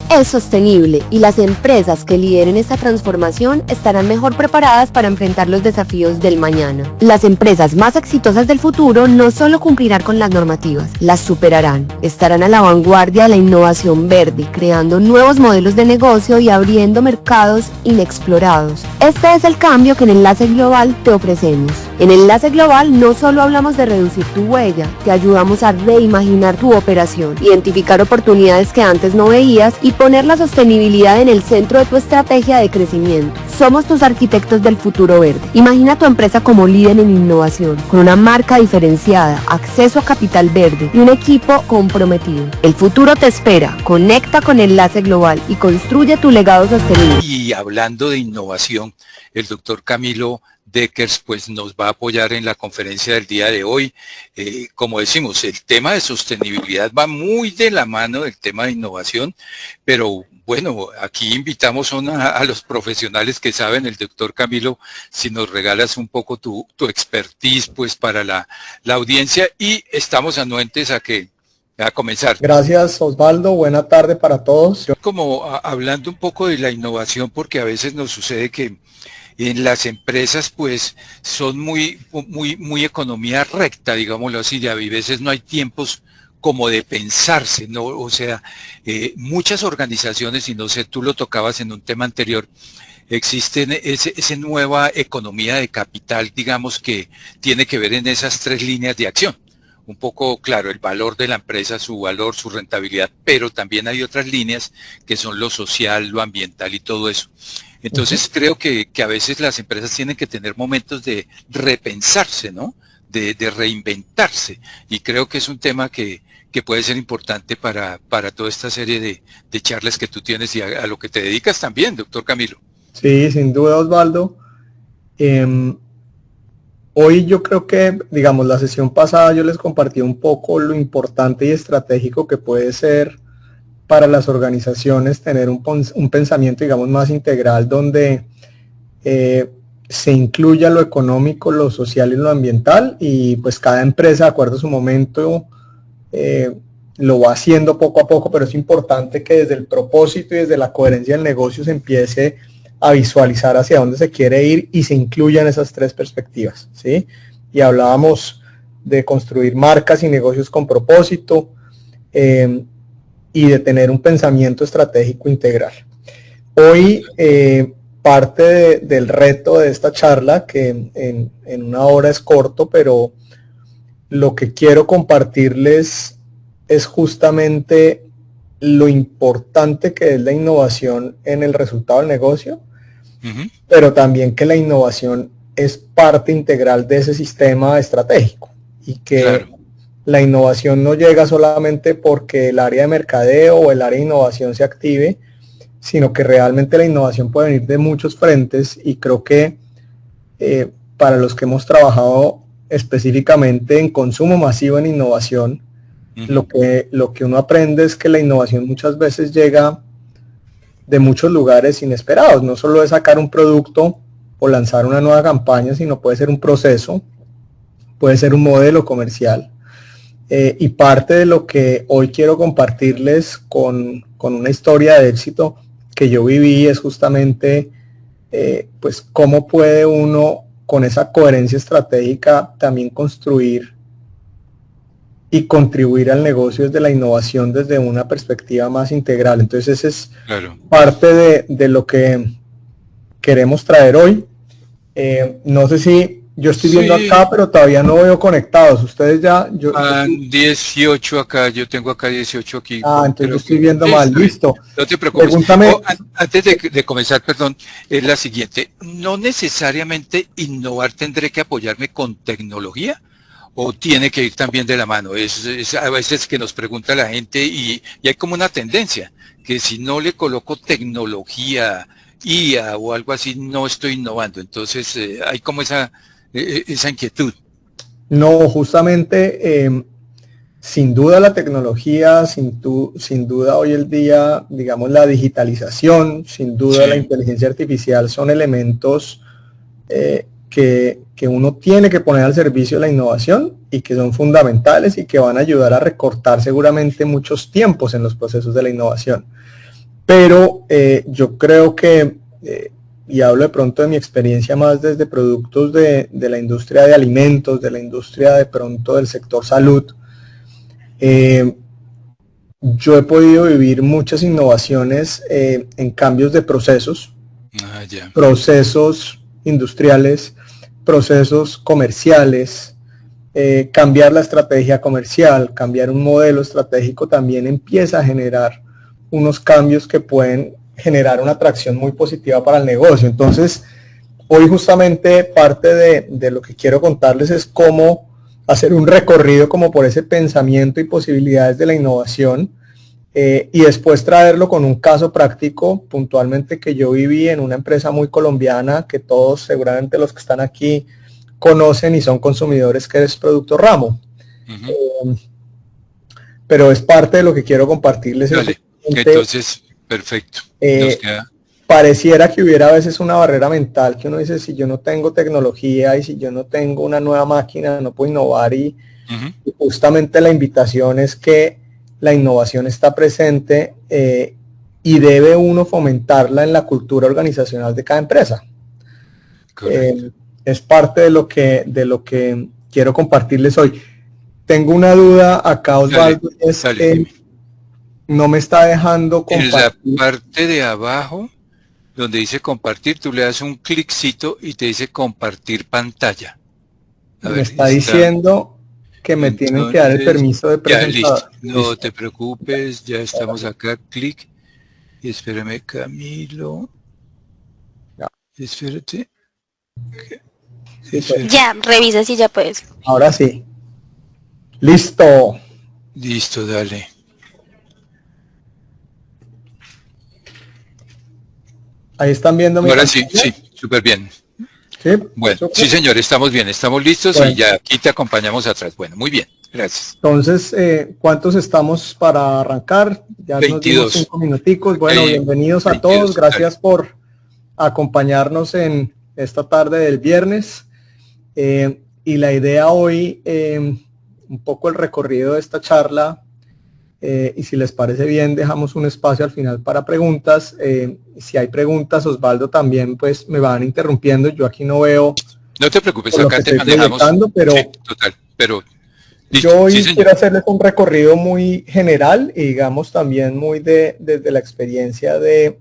es sostenible y las empresas que lideren esta transformación estarán mejor preparadas para enfrentar los desafíos del mañana. Las empresas más exitosas del futuro no solo cumplirán con las normativas, las superarán, estarán a la vanguardia de la innovación verde, creando nuevos modelos de negocio y abriendo mercados inexplorados. Este es el cambio que en Enlace Global te ofrecemos. En Enlace Global no solo hablamos de reducir tu huella, te ayudamos a reimaginar tu operación, identificar oportunidades que antes no veías y poner la sostenibilidad en el centro de tu estrategia de crecimiento. Somos tus arquitectos del futuro verde. Imagina tu empresa como líder en innovación, con una marca diferenciada, acceso a capital verde y un equipo comprometido. El futuro te espera. Conecta con Enlace Global y construye tu legado sostenible. Y hablando de innovación, el doctor Camilo Deckers pues nos va a apoyar en la conferencia del día de hoy. Como decimos, el tema de sostenibilidad va muy de la mano del tema de innovación, pero bueno, aquí invitamos a los profesionales que saben. El doctor Camilo, si nos regalas un poco tu expertise pues para la audiencia, y estamos anuentes a comenzar. Gracias, Osvaldo, buena tarde para todos. Como hablando un poco de la innovación, porque a veces nos sucede que en las empresas pues son muy economía recta, digámoslo así, y a veces no hay tiempos como de pensarse, ¿no? O sea, muchas organizaciones, y no sé, tú lo tocabas en un tema anterior, existen esa nueva economía de capital, digamos, que tiene que ver en esas tres líneas de acción. Un poco, claro, el valor de la empresa, su valor, su rentabilidad, pero también hay otras líneas que son lo social, lo ambiental y todo eso. Entonces creo que a veces las empresas tienen que tener momentos de repensarse, ¿no? De reinventarse. Y creo que es un tema que puede ser importante para toda esta serie de charlas que tú tienes y a lo que te dedicas también, doctor Camilo. Sí, sin duda, Osvaldo. Hoy yo creo que, digamos, la sesión pasada yo les compartí un poco lo importante y estratégico que puede ser para las organizaciones tener un pensamiento, digamos, más integral, donde se incluya lo económico, lo social y lo ambiental, y pues cada empresa, de acuerdo a su momento, lo va haciendo poco a poco, pero es importante que desde el propósito y desde la coherencia del negocio se empiece a visualizar hacia dónde se quiere ir y se incluyan esas tres perspectivas, ¿sí? Y hablábamos de construir marcas y negocios con propósito, y de tener un pensamiento estratégico integral. Hoy, parte del reto de esta charla, que en una hora es corto, pero lo que quiero compartirles es justamente lo importante que es la innovación en el resultado del negocio, pero también que la innovación es parte integral de ese sistema estratégico, y que claro, la innovación no llega solamente porque el área de mercadeo o el área de innovación se active, sino que realmente la innovación puede venir de muchos frentes, y creo que para los que hemos trabajado específicamente en consumo masivo en innovación, lo que uno aprende es que la innovación muchas veces llega de muchos lugares inesperados. No solo es sacar un producto o lanzar una nueva campaña, sino puede ser un proceso, puede ser un modelo comercial. Y parte de lo que hoy quiero compartirles con una historia de éxito que yo viví es justamente pues cómo puede uno con esa coherencia estratégica también construir y contribuir al negocio desde la innovación, desde una perspectiva más integral. Entonces ese es parte de lo que queremos traer hoy. No sé si yo estoy viendo acá, pero todavía no veo conectados. Ustedes ya... 18 acá, yo tengo acá 18 aquí. Entonces yo estoy viendo mal, listo. No te preocupes. Pregúntame. Antes de comenzar, perdón, es la siguiente. ¿No necesariamente innovar tendré que apoyarme con tecnología? ¿O tiene que ir también de la mano? Es a veces que nos pregunta la gente, y hay como una tendencia, que si no le coloco tecnología, IA o algo así, no estoy innovando. Entonces hay como esa inquietud. No, justamente, sin duda la tecnología, sin duda hoy el día, digamos, la digitalización, sin duda la inteligencia artificial son elementos que uno tiene que poner al servicio de la innovación, y que son fundamentales y que van a ayudar a recortar seguramente muchos tiempos en los procesos de la innovación. Pero yo creo que, y hablo de pronto de mi experiencia más desde productos de la industria de alimentos, de la industria de pronto del sector salud, yo he podido vivir muchas innovaciones en cambios de procesos, procesos industriales, procesos comerciales, cambiar la estrategia comercial, cambiar un modelo estratégico también empieza a generar unos cambios que pueden generar una atracción muy positiva para el negocio. Entonces, hoy justamente parte de lo que quiero contarles es cómo hacer un recorrido como por ese pensamiento y posibilidades de la innovación, y después traerlo con un caso práctico puntualmente que yo viví en una empresa muy colombiana que todos seguramente los que están aquí conocen y son consumidores, que es Producto Ramo. Pero es parte de lo que quiero compartirles. Dale, entonces, perfecto. Pareciera que hubiera a veces una barrera mental que uno dice, si yo no tengo tecnología y si yo no tengo una nueva máquina, no puedo innovar, y justamente la invitación es que la innovación está presente, y debe uno fomentarla en la cultura organizacional de cada empresa. Es parte de lo que quiero compartirles hoy. Tengo una duda acá, Osvaldo, no me está dejando compartir. En la parte de abajo, donde dice compartir, tú le das un cliccito y te dice compartir pantalla. Me está diciendo que me tienen que dar el permiso de presentar. No te preocupes, ya estamos acá, clic. Y espérame, Camilo. Espérate. Ya, revisa si ya puedes. Ahora sí. Listo. Listo, dale. Ahí están viendo mi Ahora pantalla. Sí, súper bien. ¿Sí? Bueno, ¿Super? Sí señor, estamos bien, estamos listos, bueno. Y ya aquí te acompañamos atrás. Bueno, muy bien, gracias. Entonces, ¿cuántos estamos para arrancar? Ya 22. Nos dimos 5 minuticos. Bueno, bienvenidos a 22, todos. Gracias por acompañarnos en esta tarde del viernes. Y la idea hoy, un poco el recorrido de esta charla, y si les parece bien, dejamos un espacio al final para preguntas. Si hay preguntas, Osvaldo, también pues me van interrumpiendo. Yo aquí no veo. No te preocupes, acá te manejamos. Pero sí, total, pero listo, yo hoy quiero hacerles un recorrido muy general y digamos también muy desde la experiencia de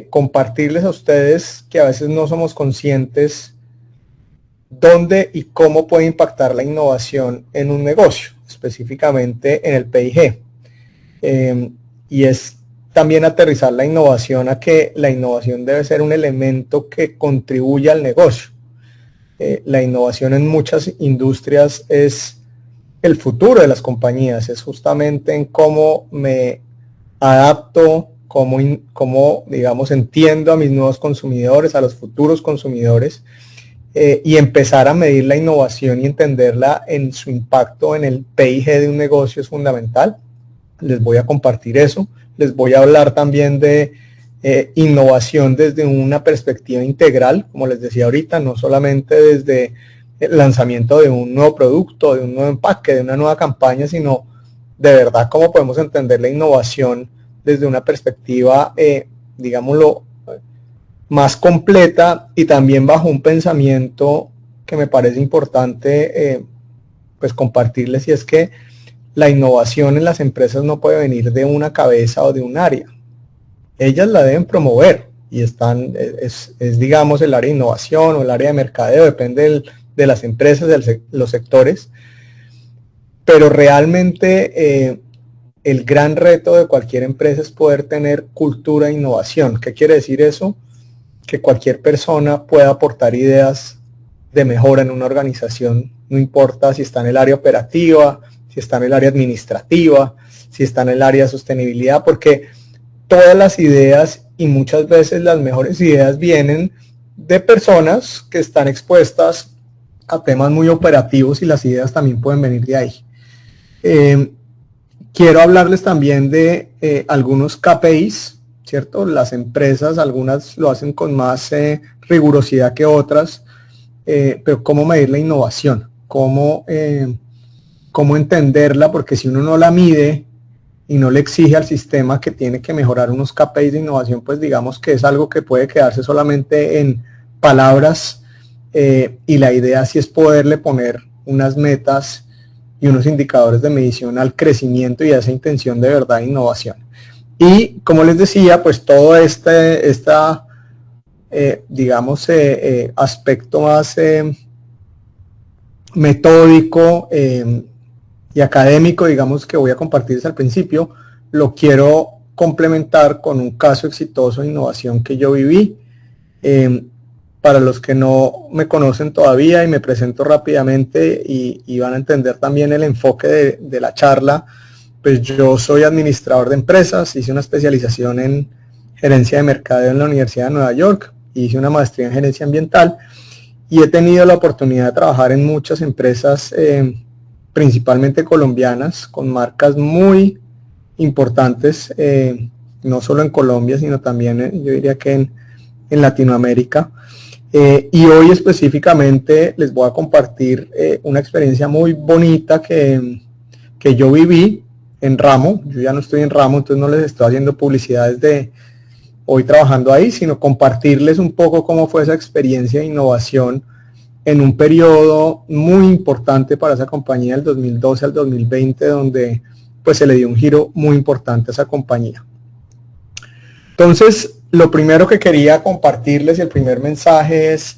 compartirles a ustedes que a veces no somos conscientes dónde y cómo puede impactar la innovación en un negocio, específicamente en el P&G. Y es también aterrizar la innovación a que la innovación debe ser un elemento que contribuya al negocio. La innovación en muchas industrias es el futuro de las compañías, es justamente en cómo me adapto, cómo digamos, entiendo a mis nuevos consumidores, a los futuros consumidores, y empezar a medir la innovación y entenderla en su impacto en el P&G de un negocio es fundamental. Les voy a compartir eso. Les voy a hablar también de innovación desde una perspectiva integral, como les decía ahorita, no solamente desde el lanzamiento de un nuevo producto, de un nuevo empaque, de una nueva campaña, sino de verdad cómo podemos entender la innovación desde una perspectiva, digámoslo, más completa y también bajo un pensamiento que me parece importante pues compartirles, y es que la innovación en las empresas no puede venir de una cabeza o de un área. Ellas la deben promover y es digamos el área de innovación o el área de mercadeo, depende de las empresas, de los sectores, pero realmente el gran reto de cualquier empresa es poder tener cultura de innovación. ¿Qué quiere decir eso? Que cualquier persona pueda aportar ideas de mejora en una organización, no importa si está en el área operativa, si está en el área administrativa, si está en el área de sostenibilidad, porque todas las ideas y muchas veces las mejores ideas vienen de personas que están expuestas a temas muy operativos y las ideas también pueden venir de ahí. Quiero hablarles también de algunos KPIs, ¿cierto? Las empresas, algunas lo hacen con más rigurosidad que otras, pero cómo medir la innovación, cómo entenderla, porque si uno no la mide, y no le exige al sistema que tiene que mejorar unos KPIs de innovación, pues digamos que es algo que puede quedarse solamente en palabras, y la idea sí es poderle poner unas metas y unos indicadores de medición al crecimiento y a esa intención de verdad de innovación. Y como les decía, pues todo digamos, aspecto más metódico y académico, digamos, que voy a compartirles al principio, lo quiero complementar con un caso exitoso de innovación que yo viví. Para los que no me conocen todavía, y me presento rápidamente y van a entender también el enfoque de la charla, pues yo soy administrador de empresas, hice una especialización en gerencia de mercadeo en la Universidad de Nueva York, hice una maestría en gerencia ambiental y he tenido la oportunidad de trabajar en muchas empresas, principalmente colombianas, con marcas muy importantes, no solo en Colombia, sino también yo diría que en Latinoamérica. Y hoy específicamente les voy a compartir una experiencia muy bonita que yo viví en Ramo. Yo ya no estoy en Ramo, entonces no les estoy haciendo publicidades de hoy trabajando ahí, sino compartirles un poco cómo fue esa experiencia de innovación en un periodo muy importante para esa compañía, del 2012 al 2020, donde pues se le dio un giro muy importante a esa compañía. Entonces, lo primero que quería compartirles y el primer mensaje es: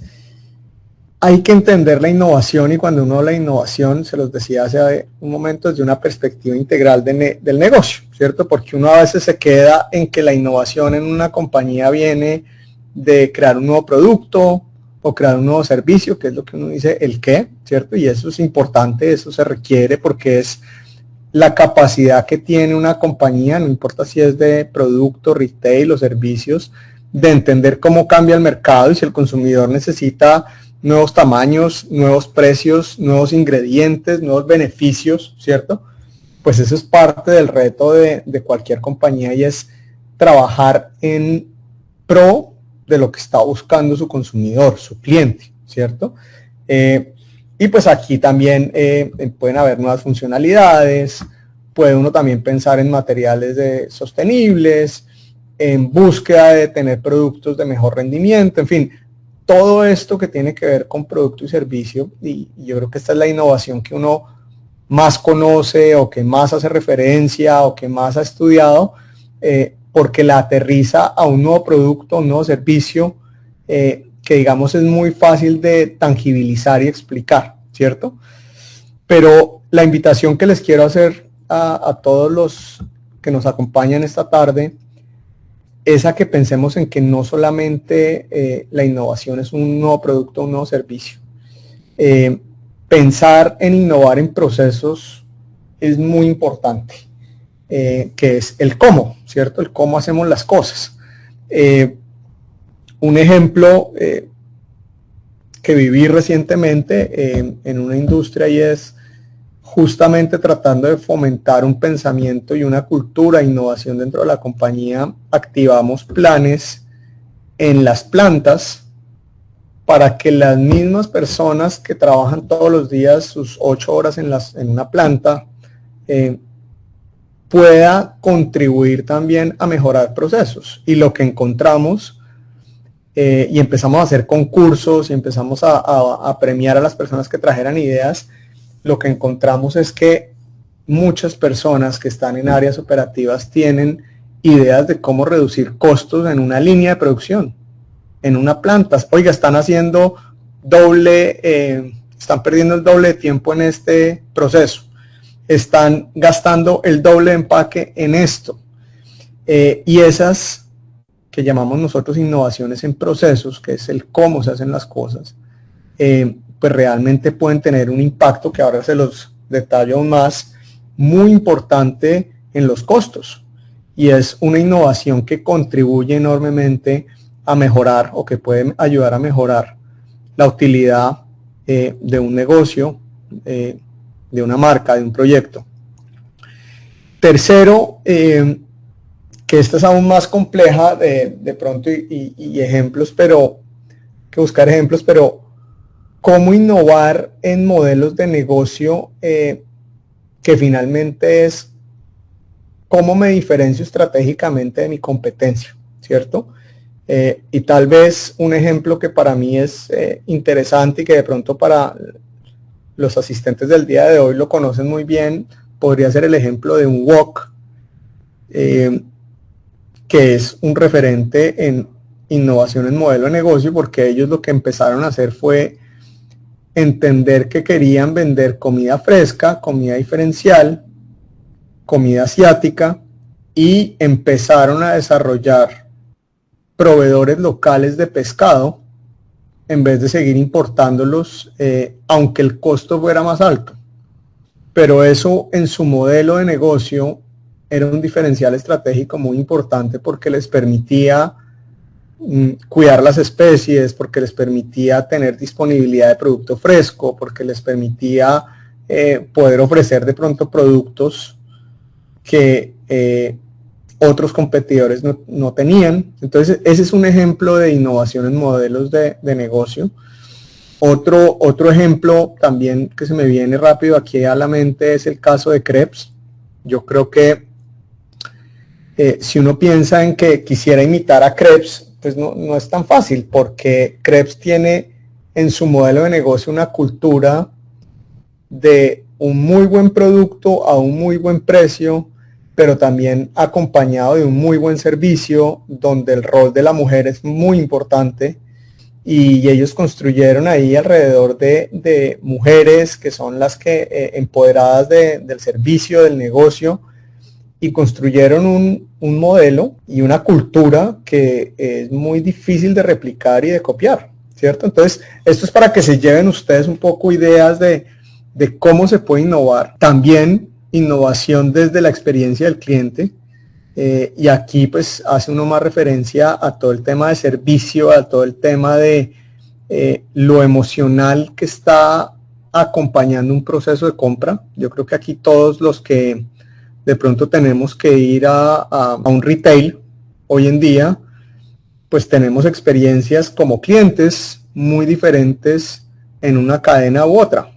hay que entender la innovación, y cuando uno habla de innovación, se los decía hace un momento, desde una perspectiva integral del negocio, ¿cierto? Porque uno a veces se queda en que la innovación en una compañía viene de crear un nuevo producto o crear un nuevo servicio, que es lo que uno dice el qué, ¿cierto? Y eso es importante, eso se requiere porque es la capacidad que tiene una compañía, no importa si es de producto, retail o servicios, de entender cómo cambia el mercado y si el consumidor necesita nuevos tamaños, nuevos precios, nuevos ingredientes, nuevos beneficios, ¿cierto? Pues eso es parte del reto de cualquier compañía, y es trabajar en pro de lo que está buscando su consumidor, su cliente, ¿cierto? Y pues aquí también pueden haber nuevas funcionalidades, puede uno también pensar en materiales sostenibles, en búsqueda de tener productos de mejor rendimiento, en fin, todo esto que tiene que ver con producto y servicio. Y yo creo que esta es la innovación que uno más conoce o que más hace referencia o que más ha estudiado, porque la aterriza a un nuevo producto, un nuevo servicio, que digamos es muy fácil de tangibilizar y explicar, ¿cierto? Pero la invitación que les quiero hacer a todos los que nos acompañan esta tarde es a que pensemos en que no solamente la innovación es un nuevo producto, un nuevo servicio. Pensar en innovar en procesos es muy importante, que es el cómo, ¿cierto? El cómo hacemos las cosas. Un ejemplo que viví recientemente en una industria, y es justamente tratando de fomentar un pensamiento y una cultura de innovación dentro de la compañía. Activamos planes en las plantas para que las mismas personas que trabajan todos los días sus 8 horas en una planta pueda contribuir también a mejorar procesos. Y lo que encontramos, y empezamos a hacer concursos y empezamos a premiar a las personas que trajeran ideas, lo que encontramos es que muchas personas que están en áreas operativas tienen ideas de cómo reducir costos en una línea de producción, en una planta. Oiga, están haciendo están perdiendo el doble de tiempo en este proceso, están gastando el doble de empaque en esto. Y esas que llamamos nosotros innovaciones en procesos, que es el cómo se hacen las cosas, pues realmente pueden tener un impacto, que ahora se los detallo aún más, muy importante en los costos. Y es una innovación que contribuye enormemente a mejorar, o que puede ayudar a mejorar la utilidad de un negocio, de una marca, de un proyecto. Tercero, que esta es aún más compleja de pronto, y ejemplos, pero que buscar ejemplos, pero cómo innovar en modelos de negocio, que finalmente es cómo me diferencio estratégicamente de mi competencia, ¿cierto? Y tal vez un ejemplo que para mí es interesante y que de pronto para los asistentes del día de hoy lo conocen muy bien, podría ser el ejemplo de un Wok, que es un referente en innovación en modelo de negocio, porque ellos lo que empezaron a hacer fue entender que querían vender comida fresca, comida diferencial, comida asiática, y empezaron a desarrollar proveedores locales de pescado en vez de seguir importándolos, aunque el costo fuera más alto. Pero eso en su modelo de negocio era un diferencial estratégico muy importante porque les permitía cuidar las especies, porque les permitía tener disponibilidad de producto fresco, porque les permitía poder ofrecer de pronto productos que otros competidores no tenían. Entonces ese es un ejemplo de innovación en modelos de negocio. Otro ejemplo también que se me viene rápido aquí a la mente es el caso de Krebs. Yo creo que si uno piensa en que quisiera imitar a Krebs, pues no es tan fácil, porque Krebs tiene en su modelo de negocio una cultura de un muy buen producto a un muy buen precio, pero también acompañado de un muy buen servicio, donde el rol de la mujer es muy importante, y ellos construyeron ahí alrededor de mujeres que son las que empoderadas del servicio, del negocio, y construyeron un modelo y una cultura que es muy difícil de replicar y de copiar, ¿cierto? Entonces, esto es para que se lleven ustedes un poco ideas de cómo se puede innovar. También innovación desde la experiencia del cliente, y aquí pues hace uno más referencia a todo el tema de servicio, a todo el tema de lo emocional que está acompañando un proceso de compra. Yo creo que aquí todos los que de pronto tenemos que ir a un retail hoy en día, pues tenemos experiencias como clientes muy diferentes en una cadena u otra.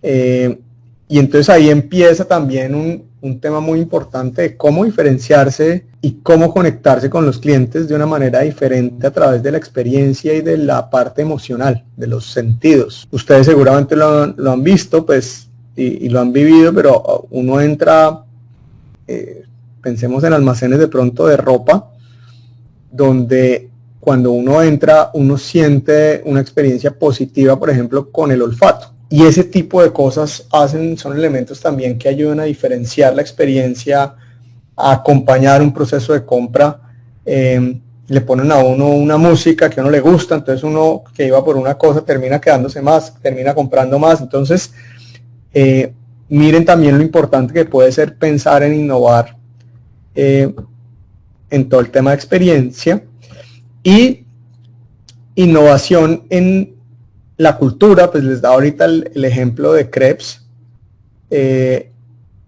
Y entonces ahí empieza también un tema muy importante de cómo diferenciarse y cómo conectarse con los clientes de una manera diferente a través de la experiencia y de la parte emocional, de los sentidos. Ustedes seguramente lo han visto, pues, y lo han vivido, pero uno entra, pensemos en almacenes de pronto de ropa, donde cuando uno entra, uno siente una experiencia positiva, por ejemplo, con el olfato. Y ese tipo de cosas son elementos también que ayudan a diferenciar la experiencia, a acompañar un proceso de compra. Le ponen a uno una música que a uno le gusta, entonces uno que iba por una cosa termina quedándose más, termina comprando más. Entonces, miren también lo importante que puede ser pensar en innovar en todo el tema de experiencia, y innovación en la cultura. Pues les da ahorita el ejemplo de Krebs,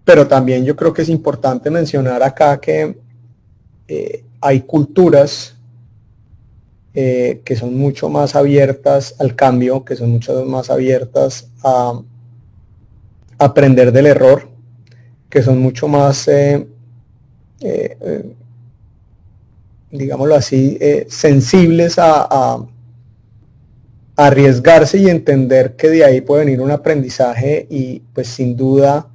pero también yo creo que es importante mencionar acá que hay culturas que son mucho más abiertas al cambio, que son mucho más abiertas a aprender del error, que son mucho más digámoslo así, sensibles a arriesgarse y entender que de ahí puede venir un aprendizaje. Y pues sin duda,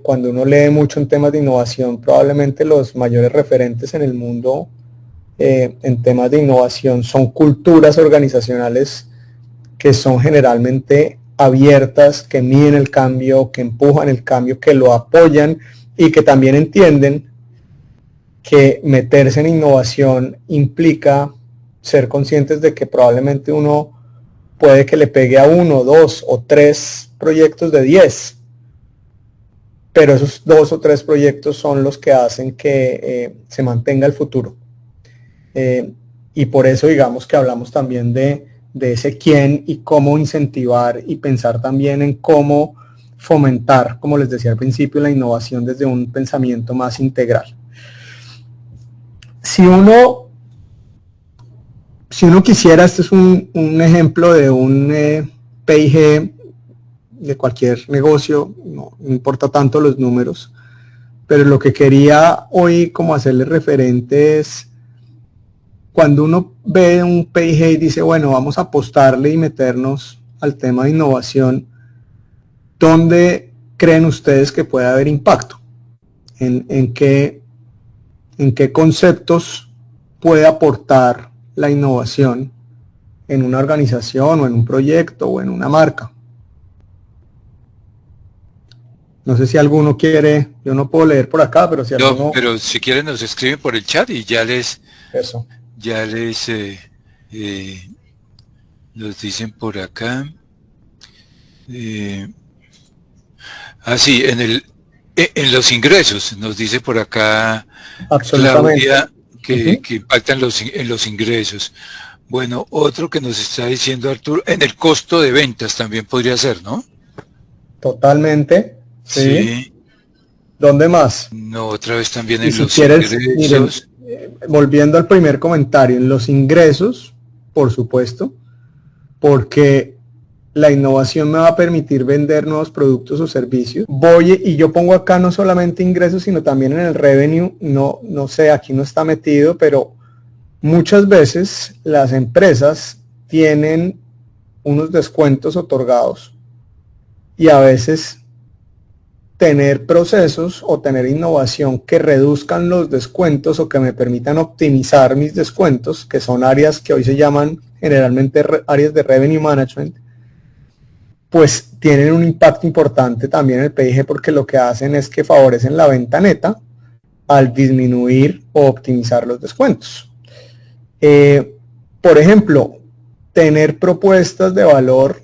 cuando uno lee mucho en temas de innovación, probablemente los mayores referentes en el mundo en temas de innovación son culturas organizacionales que son generalmente abiertas, que miden el cambio, que empujan el cambio, que lo apoyan, y que también entienden que meterse en innovación implica ser conscientes de que probablemente uno puede que le pegue a 1, 2 o 3 proyectos de 10, pero esos 2 o 3 proyectos son los que hacen que se mantenga el futuro. Y por eso digamos que hablamos también de ese quién y cómo incentivar, y pensar también en cómo fomentar, como les decía al principio, la innovación desde un pensamiento más integral. Si uno quisiera, este es un ejemplo de un PIG de cualquier negocio, no importa tanto los números, pero lo que quería hoy como hacerle referente es cuando uno ve un PIG y dice, bueno, vamos a apostarle y meternos al tema de innovación, ¿dónde creen ustedes que puede haber impacto? ¿En qué conceptos puede aportar la innovación en una organización o en un proyecto o en una marca? No sé si alguno quiere, yo no puedo leer por acá, pero si alguno... No, pero si quieren nos escriben por el chat y Eso. Nos dicen por acá. Sí, en los ingresos, nos dice por acá Claudia que impactan en los ingresos. Bueno, otro que nos está diciendo Arturo, en el costo de ventas también podría ser, ¿no? Totalmente. Sí. ¿Dónde más? No, otra vez también y en si los quieres, ingresos. Miren, volviendo al primer comentario, en los ingresos, por supuesto, porque la innovación me va a permitir vender nuevos productos o servicios. Y yo pongo acá no solamente ingresos, sino también en el revenue, no sé, aquí no está metido, pero muchas veces las empresas tienen unos descuentos otorgados y a veces tener procesos o tener innovación que reduzcan los descuentos o que me permitan optimizar mis descuentos, que son áreas que hoy se llaman generalmente áreas de revenue management, pues tienen un impacto importante también en el PIG porque lo que hacen es que favorecen la venta neta al disminuir o optimizar los descuentos. Por ejemplo, tener propuestas de valor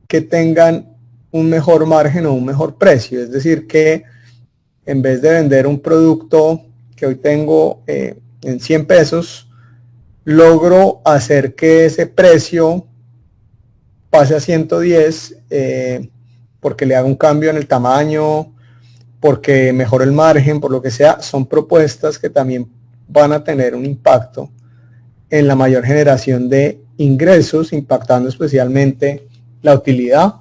que tengan un mejor margen o un mejor precio, es decir que en vez de vender un producto que hoy tengo en 100 pesos, logro hacer que ese precio pase a 110 porque le hago un cambio en el tamaño, porque mejoro el margen, por lo que sea. Son propuestas que también van a tener un impacto en la mayor generación de ingresos, impactando especialmente la utilidad.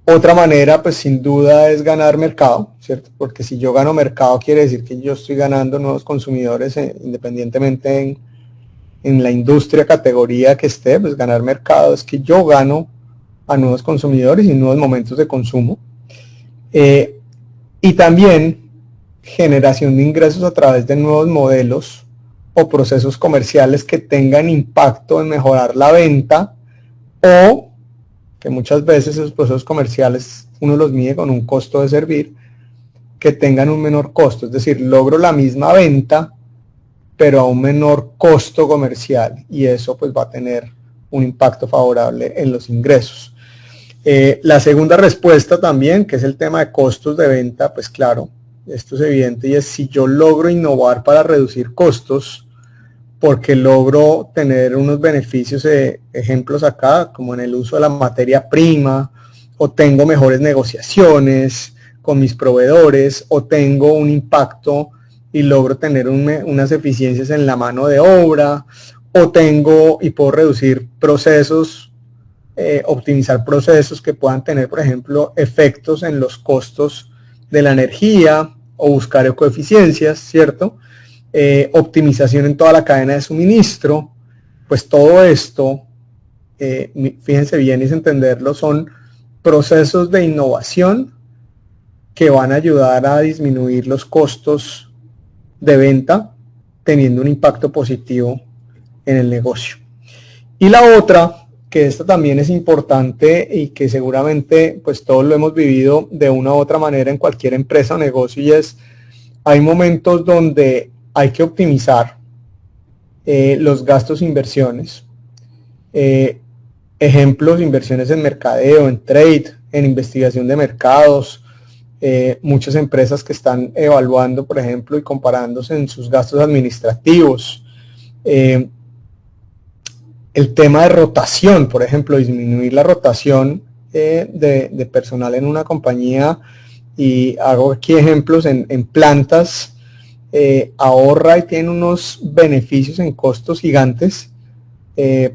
Otra manera, pues sin duda, es ganar mercado, ¿cierto? Porque si yo gano mercado, quiere decir que yo estoy ganando nuevos consumidores, independientemente en la industria, categoría que esté, pues ganar mercado es que yo gano a nuevos consumidores y nuevos momentos de consumo. Y también generación de ingresos a través de nuevos modelos o procesos comerciales que tengan impacto en mejorar la venta, o que muchas veces esos procesos comerciales uno los mide con un costo de servir, que tengan un menor costo, es decir, logro la misma venta pero a un menor costo comercial, y eso pues va a tener un impacto favorable en los ingresos. La segunda respuesta también, que es el tema de costos de venta, pues claro, esto es evidente, y es si yo logro innovar para reducir costos, porque logro tener unos beneficios, ejemplos acá, como en el uso de la materia prima, o tengo mejores negociaciones con mis proveedores, o tengo un impacto y logro tener unas eficiencias en la mano de obra, o tengo y puedo reducir procesos, optimizar procesos que puedan tener, por ejemplo, efectos en los costos de la energía, o buscar ecoeficiencias, ¿cierto? Optimización en toda la cadena de suministro, pues todo esto, fíjense bien y entenderlo, son procesos de innovación que van a ayudar a disminuir los costos de venta, teniendo un impacto positivo en el negocio. Y la otra, que esta también es importante y que seguramente pues todos lo hemos vivido de una u otra manera en cualquier empresa o negocio, y es, hay momentos donde hay que optimizar los gastos e inversiones. Ejemplos, inversiones en mercadeo, en trade, en investigación de mercados, muchas empresas que están evaluando, por ejemplo, y comparándose en sus gastos administrativos. El tema de rotación, por ejemplo, disminuir la rotación de personal en una compañía, y hago aquí ejemplos en plantas, ahorra y tiene unos beneficios en costos gigantes,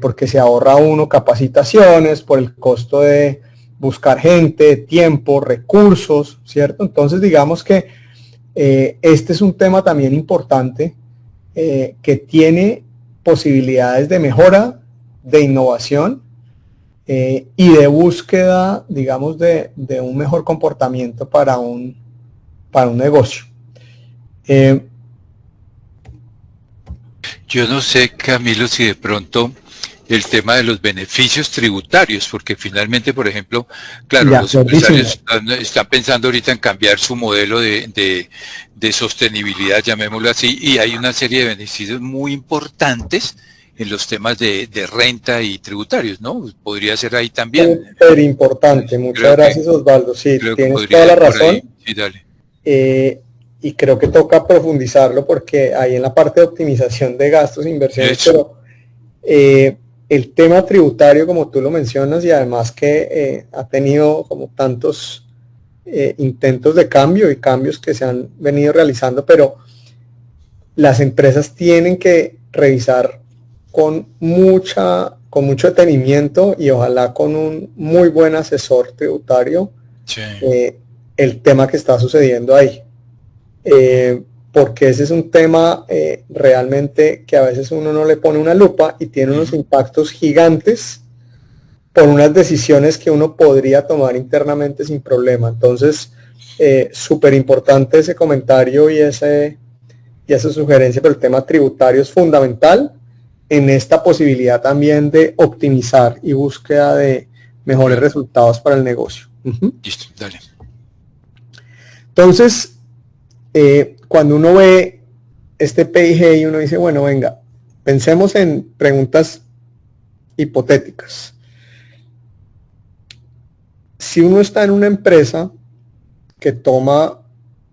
porque se ahorra uno capacitaciones por el costo de buscar gente, tiempo, recursos, ¿cierto? Entonces digamos que este es un tema también importante que tiene posibilidades de mejora, de innovación y de búsqueda, digamos, de un mejor comportamiento para un negocio. Yo no sé, Camilo, si de pronto el tema de los beneficios tributarios, porque finalmente, por ejemplo, claro, los empresarios están pensando ahorita en cambiar su modelo de sostenibilidad, llamémoslo así, y hay una serie de beneficios muy importantes en los temas de renta y tributarios, ¿no? Podría ser ahí también. Súper importante, muchas gracias, Osvaldo. Sí, tienes toda la razón. Sí, dale. Y creo que toca profundizarlo porque ahí en la parte de optimización de gastos e inversiones, pero el tema tributario, como tú lo mencionas, y además que ha tenido como tantos intentos de cambio y cambios que se han venido realizando, pero las empresas tienen que revisar con mucho detenimiento y ojalá con un muy buen asesor tributario el tema que está sucediendo ahí. Porque ese es un tema realmente que a veces uno no le pone una lupa y tiene unos impactos gigantes por unas decisiones que uno podría tomar internamente sin problema. Entonces, súper importante ese comentario y esa sugerencia, pero el tema tributario es fundamental en esta posibilidad también de optimizar y búsqueda de mejores resultados para el negocio. Listo, dale. Entonces, cuando uno ve este PIG y uno dice, bueno, venga, pensemos en preguntas hipotéticas. Si uno está en una empresa que toma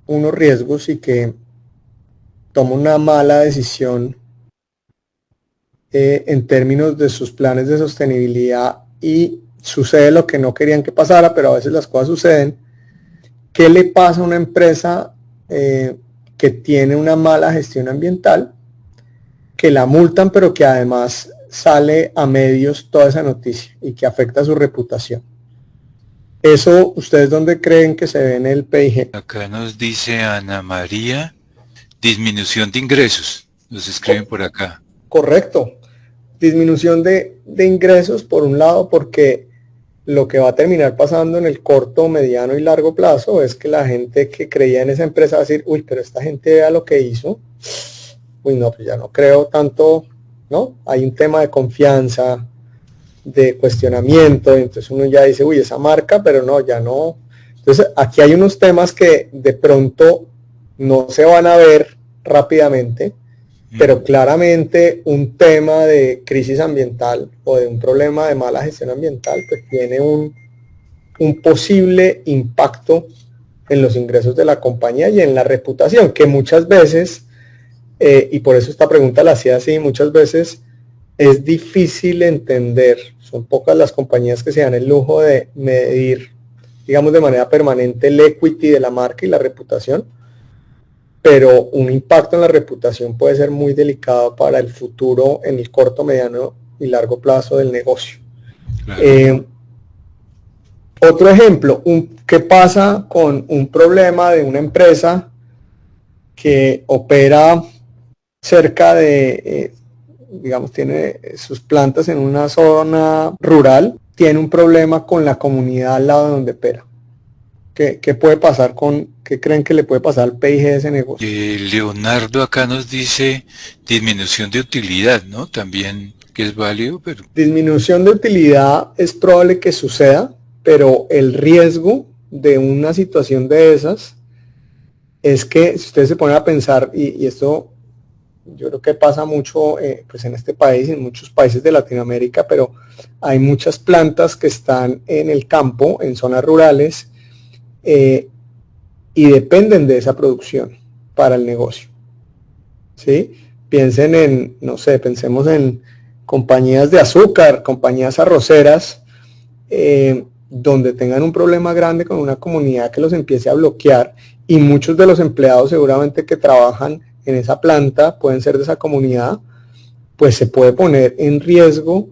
unos riesgos y que toma una mala decisión en términos de sus planes de sostenibilidad y sucede lo que no querían que pasara, pero a veces las cosas suceden, ¿qué le pasa a una empresa que tiene una mala gestión ambiental, que la multan, pero que además sale a medios toda esa noticia y que afecta su reputación? ¿Eso ustedes dónde creen que se ve en el PIG? Acá nos dice Ana María, disminución de ingresos, nos escriben por acá. Correcto, disminución de ingresos por un lado, porque lo que va a terminar pasando en el corto, mediano y largo plazo es que la gente que creía en esa empresa va a decir, uy, pero esta gente vea lo que hizo, uy, no, pues ya no creo tanto, ¿no? Hay un tema de confianza, de cuestionamiento, entonces uno ya dice, uy, esa marca, pero no, ya no. Entonces aquí hay unos temas que de pronto no se van a ver rápidamente, pero claramente un tema de crisis ambiental o de un problema de mala gestión ambiental pues tiene un posible impacto en los ingresos de la compañía y en la reputación, que muchas veces, y por eso esta pregunta la hacía así, muchas veces es difícil entender, son pocas las compañías que se dan el lujo de medir, digamos, de manera permanente el equity de la marca y la reputación, pero un impacto en la reputación puede ser muy delicado para el futuro en el corto, mediano y largo plazo del negocio. Claro. Otro ejemplo, ¿qué pasa con un problema de una empresa que opera cerca de, digamos, tiene sus plantas en una zona rural, tiene un problema con la comunidad al lado de donde opera? ¿Qué puede pasar qué creen que le puede pasar al PIG de ese negocio? Leonardo acá nos dice disminución de utilidad, ¿no? También que es válido, pero... Disminución de utilidad es probable que suceda, pero el riesgo de una situación de esas es que si ustedes se ponen a pensar, y esto yo creo que pasa mucho pues en este país y en muchos países de Latinoamérica, pero hay muchas plantas que están en el campo, en zonas rurales, y dependen de esa producción para el negocio, ¿sí? Piensen en, no sé, pensemos en compañías de azúcar, compañías arroceras, donde tengan un problema grande con una comunidad que los empiece a bloquear, y muchos de los empleados seguramente que trabajan en esa planta pueden ser de esa comunidad, pues se puede poner en riesgo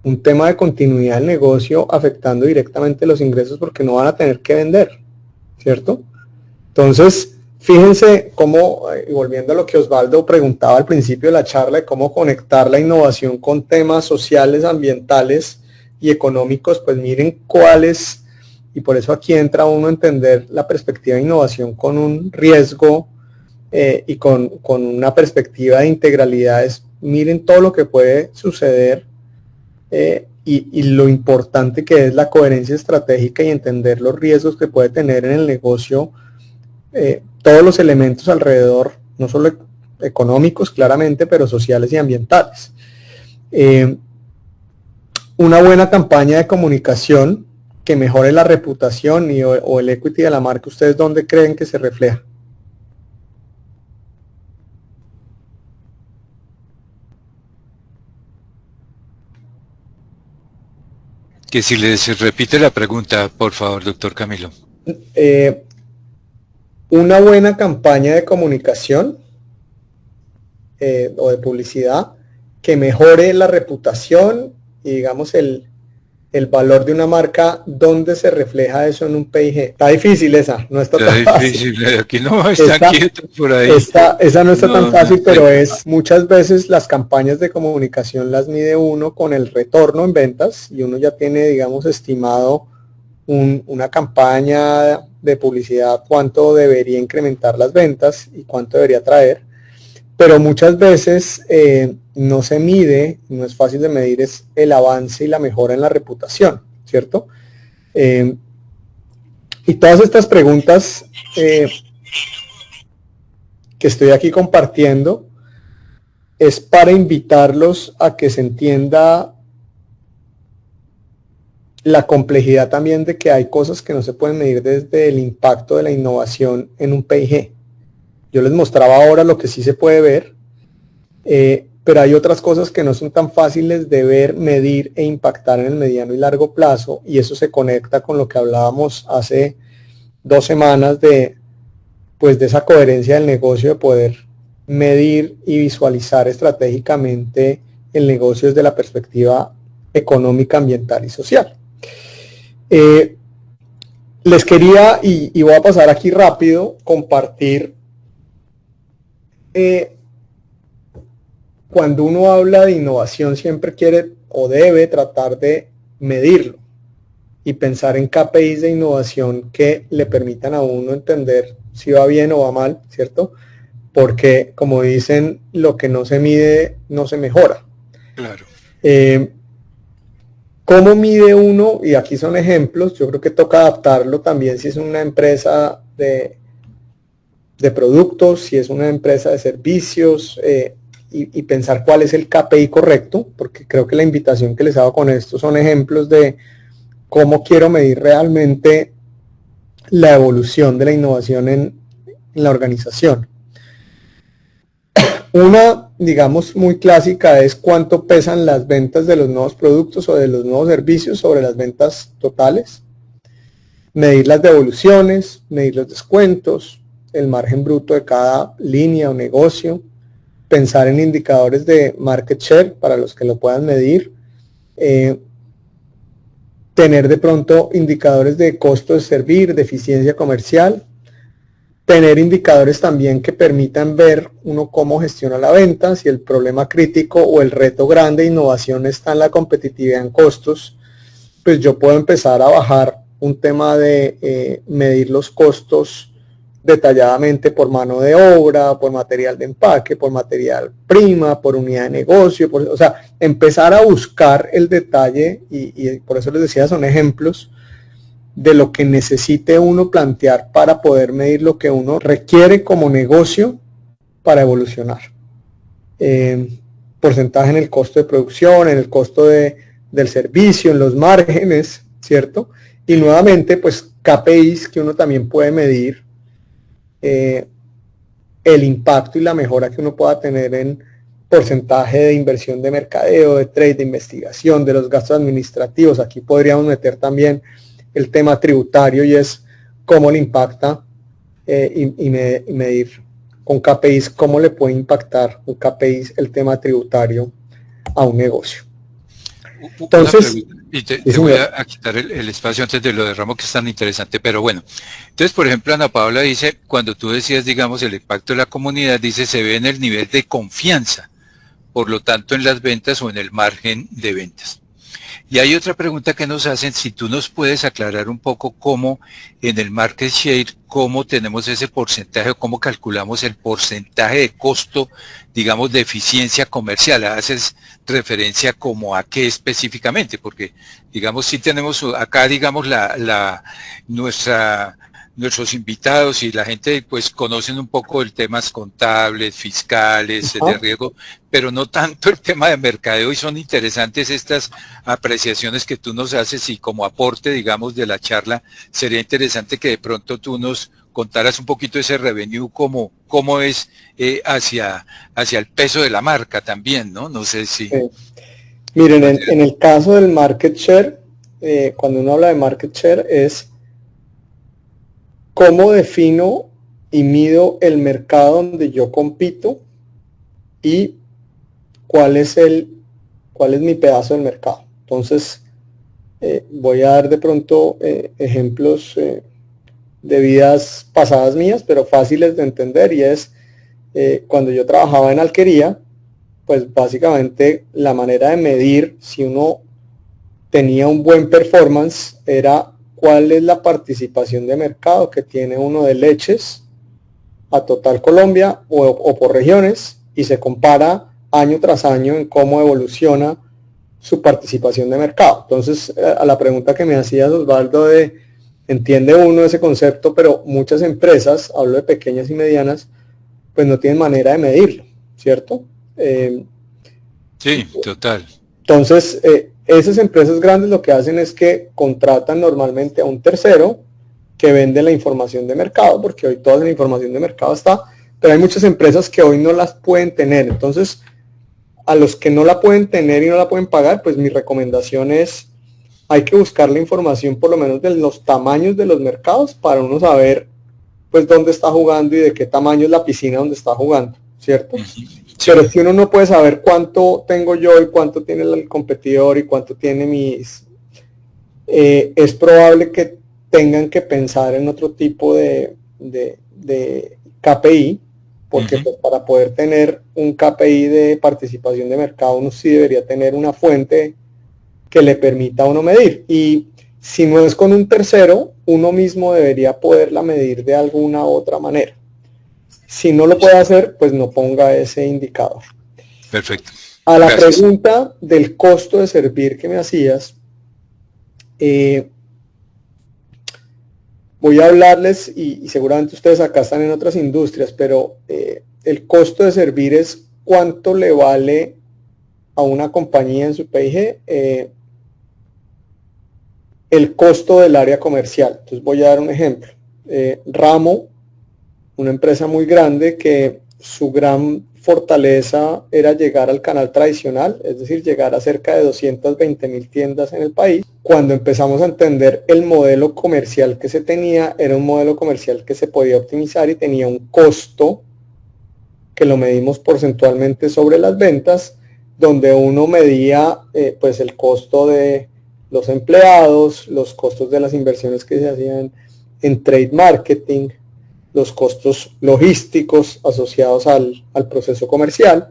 un tema de continuidad del negocio afectando directamente los ingresos porque no van a tener que vender, ¿cierto? Entonces, fíjense cómo, y volviendo a lo que Osvaldo preguntaba al principio de la charla, de cómo conectar la innovación con temas sociales, ambientales y económicos, pues miren cuáles, y por eso aquí entra uno a entender la perspectiva de innovación con un riesgo y con una perspectiva de integralidades. Miren todo lo que puede suceder y lo importante que es la coherencia estratégica y entender los riesgos que puede tener en el negocio todos los elementos alrededor, no solo económicos claramente, pero sociales y ambientales. Una buena campaña de comunicación que mejore la reputación o el equity de la marca, ¿ustedes dónde creen que se refleja? Que si les repite la pregunta, por favor, doctor Camilo. Una buena campaña de comunicación o de publicidad que mejore la reputación y digamos el valor de una marca, ¿dónde se refleja eso en un PIG? Está difícil esa, no está tan fácil. Aquí no están quietos por ahí. Esa no está tan fácil, pero es muchas veces las campañas de comunicación las mide uno con el retorno en ventas y uno ya tiene, digamos, estimado una campaña de publicidad, cuánto debería incrementar las ventas y cuánto debería traer, pero muchas veces no se mide, no es fácil de medir, es el avance y la mejora en la reputación, ¿cierto? Y todas estas preguntas que estoy aquí compartiendo es para invitarlos a que se entienda la complejidad también de que hay cosas que no se pueden medir desde el impacto de la innovación en un PIG. Yo les mostraba ahora lo que sí se puede ver, pero hay otras cosas que no son tan fáciles de ver, medir e impactar en el mediano y largo plazo, y eso se conecta con lo que hablábamos hace 2 semanas de esa coherencia del negocio, de poder medir y visualizar estratégicamente el negocio desde la perspectiva económica, ambiental y social. Les quería, y voy a pasar aquí rápido, compartir cuando uno habla de innovación siempre quiere o debe tratar de medirlo y pensar en KPIs de innovación que le permitan a uno entender si va bien o va mal, ¿cierto? Porque, como dicen, lo que no se mide no se mejora. Claro. ¿Cómo mide uno? Y aquí son ejemplos, yo creo que toca adaptarlo también si es una empresa de productos, si es una empresa de servicios, y pensar cuál es el KPI correcto, porque creo que la invitación que les hago con esto son ejemplos de cómo quiero medir realmente la evolución de la innovación en la organización. Una, digamos, muy clásica es cuánto pesan las ventas de los nuevos productos o de los nuevos servicios sobre las ventas totales. Medir las devoluciones, medir los descuentos, el margen bruto de cada línea o negocio, pensar en indicadores de market share para los que lo puedan medir, tener de pronto indicadores de costo de servir, de eficiencia comercial, tener indicadores también que permitan ver uno cómo gestiona la venta, si el problema crítico o el reto grande de innovación está en la competitividad en costos, pues yo puedo empezar a bajar un tema de medir los costos detalladamente por mano de obra, por material de empaque, por material prima, por unidad de negocio, o sea, empezar a buscar el detalle y por eso les decía, son ejemplos de lo que necesite uno plantear para poder medir lo que uno requiere como negocio para evolucionar. Porcentaje en el costo de producción, en el costo del servicio, en los márgenes, ¿cierto? Y nuevamente, pues KPIs que uno también puede medir el impacto y la mejora que uno pueda tener en porcentaje de inversión de mercadeo, de trade, de investigación, de los gastos administrativos. Aquí podríamos meter también el tema tributario y es cómo le impacta y medir con KPIs cómo le puede impactar un KPIs el tema tributario a un negocio. Una Entonces, pregunta, y sí, te voy señor. a quitar el espacio antes de lo de Ramo, que es tan interesante, pero bueno. Entonces, por ejemplo, Ana Paula dice, cuando tú decías, digamos, el impacto de la comunidad, dice, se ve en el nivel de confianza, por lo tanto, en las ventas o en el margen de ventas. Y hay otra pregunta que nos hacen, si tú nos puedes aclarar un poco cómo en el market share, cómo tenemos ese porcentaje o cómo calculamos el porcentaje de costo, digamos, de eficiencia comercial. Haces referencia como a qué específicamente, porque, digamos, si tenemos acá, digamos, nuestros invitados y la gente pues conocen un poco el temas contables, fiscales, de Ajá. riesgo, pero no tanto el tema de mercadeo, y son interesantes estas apreciaciones que tú nos haces, y como aporte, digamos, de la charla, sería interesante que de pronto tú nos contaras un poquito ese revenue, cómo es hacia el peso de la marca también, ¿no? No sé si... Sí. Miren, en el caso del market share, cuando uno habla de market share es cómo defino y mido el mercado donde yo compito y cuál es mi pedazo del mercado. Entonces, voy a dar de pronto ejemplos de vidas pasadas mías, pero fáciles de entender, y es cuando yo trabajaba en alquería, pues básicamente la manera de medir si uno tenía un buen performance era cuál es la participación de mercado que tiene uno de leches a total Colombia o por regiones, y se compara año tras año en cómo evoluciona su participación de mercado. Entonces, a la pregunta que me hacías, Osvaldo, de entiende uno ese concepto, pero muchas empresas, hablo de pequeñas y medianas, pues no tienen manera de medirlo, ¿cierto? Sí, total. Entonces, esas empresas grandes lo que hacen es que contratan normalmente a un tercero que vende la información de mercado, porque hoy toda la información de mercado está, pero hay muchas empresas que hoy no las pueden tener. Entonces, a los que no la pueden tener y no la pueden pagar, pues mi recomendación es, hay que buscar la información por lo menos de los tamaños de los mercados para uno saber pues dónde está jugando y de qué tamaño es la piscina donde está jugando, ¿cierto? Sí. Pero si uno no puede saber cuánto tengo yo y cuánto tiene el competidor y cuánto tiene es probable que tengan que pensar en otro tipo de KPI, porque pues, para poder tener un KPI de participación de mercado, uno sí debería tener una fuente que le permita a uno medir. Y si no es con un tercero, uno mismo debería poderla medir de alguna otra manera. Si no lo puede hacer, pues no ponga ese indicador. Perfecto. A la Gracias. pregunta del costo de servir que me hacías, voy a hablarles, y seguramente ustedes acá están en otras industrias, pero el costo de servir es cuánto le vale a una compañía en su PIG el costo del área comercial. Entonces voy a dar un ejemplo. Ramo, una empresa muy grande que su gran fortaleza era llegar al canal tradicional, es decir, llegar a cerca de 220.000 tiendas en el país. Cuando empezamos a entender el modelo comercial que se tenía, era un modelo comercial que se podía optimizar y tenía un costo que lo medimos porcentualmente sobre las ventas, donde uno medía pues el costo de los empleados, los costos de las inversiones que se hacían en trade marketing, los costos logísticos asociados al proceso comercial,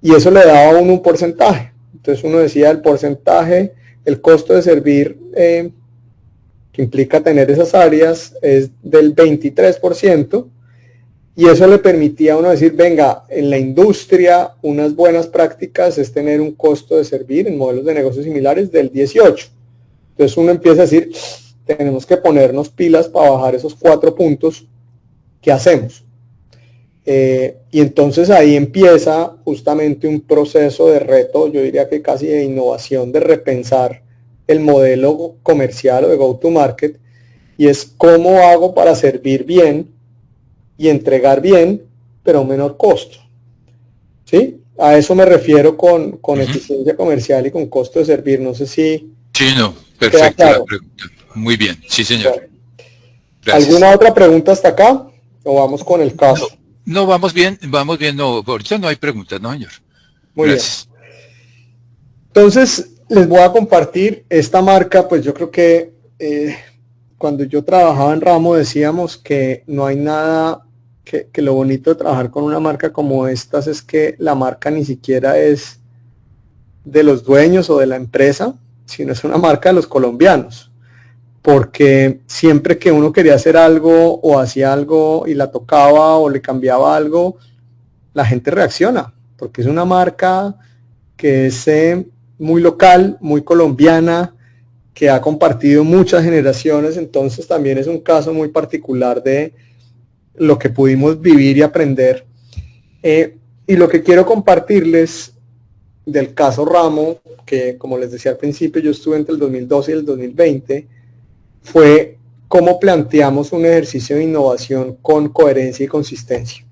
y eso le daba a uno un porcentaje. Entonces uno decía el porcentaje, el costo de servir que implica tener esas áreas es del 23%, y eso le permitía a uno decir, venga, en la industria unas buenas prácticas es tener un costo de servir en modelos de negocios similares del 18%. Entonces uno empieza a decir, tenemos que ponernos pilas para bajar esos 4 puntos. ¿Qué hacemos? Y entonces ahí empieza justamente un proceso de reto, yo diría que casi de innovación, de repensar el modelo comercial o de go-to-market, y es cómo hago para servir bien y entregar bien, pero a un menor costo. ¿Sí? A eso me refiero con eficiencia comercial y con costo de servir. No sé si Sí, no, queda perfecto la claro. pregunta. Muy bien, sí señor. Bueno, Gracias. ¿alguna otra pregunta hasta acá? ¿O vamos con el caso? No, vamos bien, no, ahorita no hay preguntas, no señor. Muy bien. Gracias. Entonces, les voy a compartir esta marca. Pues yo creo que cuando yo trabajaba en Ramo decíamos que no hay nada, que lo bonito de trabajar con una marca como estas es que la marca ni siquiera es de los dueños o de la empresa, sino es una marca de los colombianos, porque siempre que uno quería hacer algo o hacía algo y la tocaba o le cambiaba algo, la gente reacciona, porque es una marca que es muy local, muy colombiana, que ha compartido muchas generaciones. Entonces también es un caso muy particular de lo que pudimos vivir y aprender. Y lo que quiero compartirles del caso Ramo, que como les decía al principio, yo estuve entre el 2012 y el 2020, fue cómo planteamos un ejercicio de innovación con coherencia y consistencia.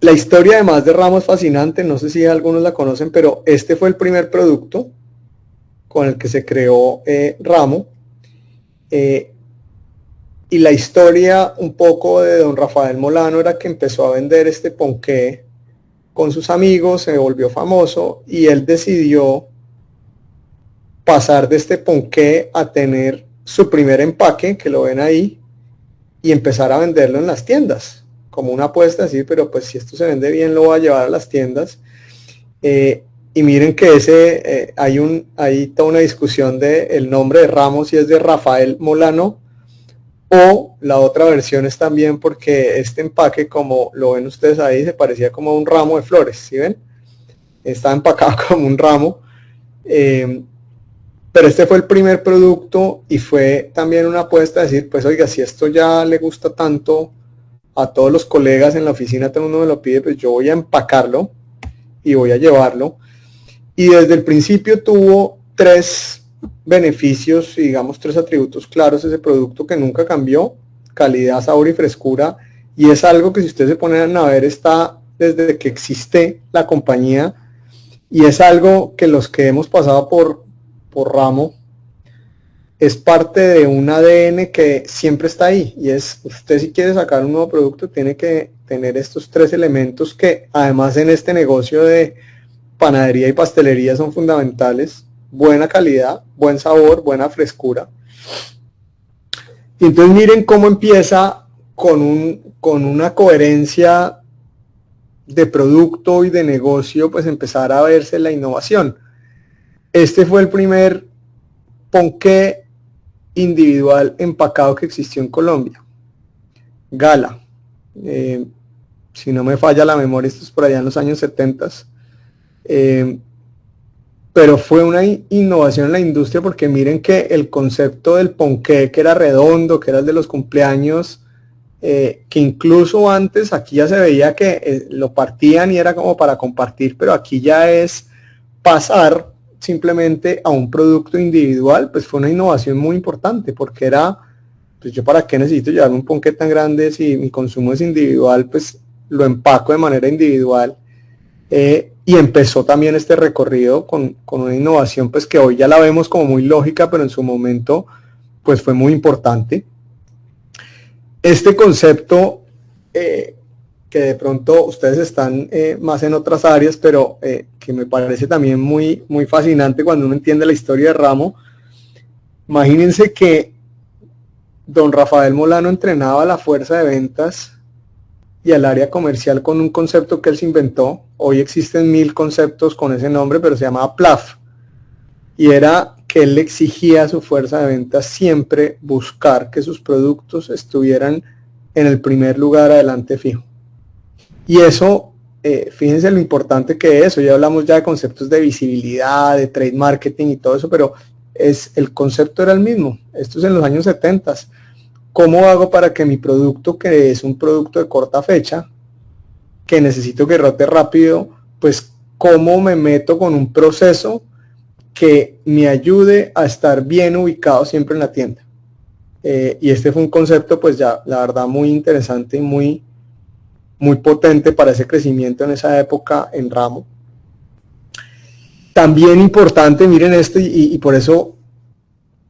La historia además de Ramo es fascinante, no sé si algunos la conocen, pero este fue el primer producto con el que se creó Ramo. Y la historia un poco de don Rafael Molano era que empezó a vender este ponqué con sus amigos, se volvió famoso y él decidió pasar de este ponqué a tener su primer empaque, que lo ven ahí, y empezar a venderlo en las tiendas, como una apuesta así, pero pues si esto se vende bien lo voy a llevar a las tiendas. Y miren que hay toda una discusión de el nombre de Ramo, si es de Rafael Molano, o la otra versión es también porque este empaque, como lo ven ustedes ahí, se parecía como un ramo de flores, ¿sí ven? Está empacado como un ramo. Pero este fue el primer producto y fue también una apuesta a decir, pues oiga, si esto ya le gusta tanto a todos los colegas en la oficina, todo el mundo me lo pide, pues yo voy a empacarlo y voy a llevarlo. Y desde el principio tuvo 3 beneficios, digamos 3 atributos claros ese producto que nunca cambió: calidad, sabor y frescura. Y es algo que si ustedes se ponen a ver está desde que existe la compañía, y es algo que los que hemos pasado por Ramo es parte de un ADN que siempre está ahí, y es, usted si quiere sacar un nuevo producto tiene que tener estos 3 elementos que además en este negocio de panadería y pastelería son fundamentales: buena calidad, buen sabor, buena frescura. Y entonces miren cómo empieza con una coherencia de producto y de negocio, pues empezar a verse la innovación. Este fue el primer ponqué individual empacado que existió en Colombia. Gala. Si no me falla la memoria, esto es por allá en los años 70. Pero fue una innovación en la industria, porque miren que el concepto del ponqué, que era redondo, que era el de los cumpleaños, que incluso antes aquí ya se veía que lo partían y era como para compartir, pero aquí ya es pasar simplemente a un producto individual. Pues fue una innovación muy importante, porque era, pues yo para qué necesito llevar un ponqué tan grande si mi consumo es individual, pues lo empaco de manera individual. Y empezó también este recorrido con una innovación pues que hoy ya la vemos como muy lógica, pero en su momento pues fue muy importante. Este concepto que de pronto ustedes están más en otras áreas, pero que me parece también muy, muy fascinante cuando uno entiende la historia de Ramo. Imagínense que don Rafael Molano entrenaba a la fuerza de ventas y al área comercial con un concepto que él se inventó. Hoy existen 1000 conceptos con ese nombre, pero se llamaba PLAF. Y era que él le exigía a su fuerza de ventas siempre buscar que sus productos estuvieran en el primer lugar adelante fijo. Y eso, fíjense lo importante que es. Hoy hablamos ya de conceptos de visibilidad, de trade marketing y todo eso, pero el concepto era el mismo. Esto es en los años 70. ¿Cómo hago para que mi producto, que es un producto de corta fecha, que necesito que rote rápido, pues cómo me meto con un proceso que me ayude a estar bien ubicado siempre en la tienda? Y este fue un concepto pues ya la verdad muy interesante y muy, muy potente para ese crecimiento en esa época en Ramo. También importante, miren esto, y por eso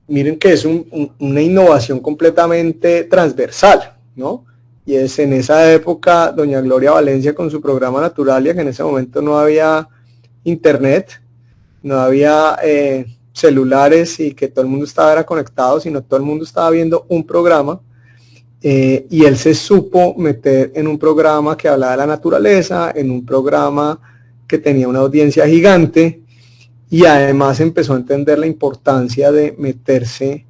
miren que es una innovación completamente transversal, ¿no? Y es en esa época doña Gloria Valencia con su programa Naturalia, que en ese momento no había internet, no había celulares y que todo el mundo estaba conectado, sino todo el mundo estaba viendo un programa. Y él se supo meter en un programa que hablaba de la naturaleza, en un programa que tenía una audiencia gigante, y además empezó a entender la importancia de meterse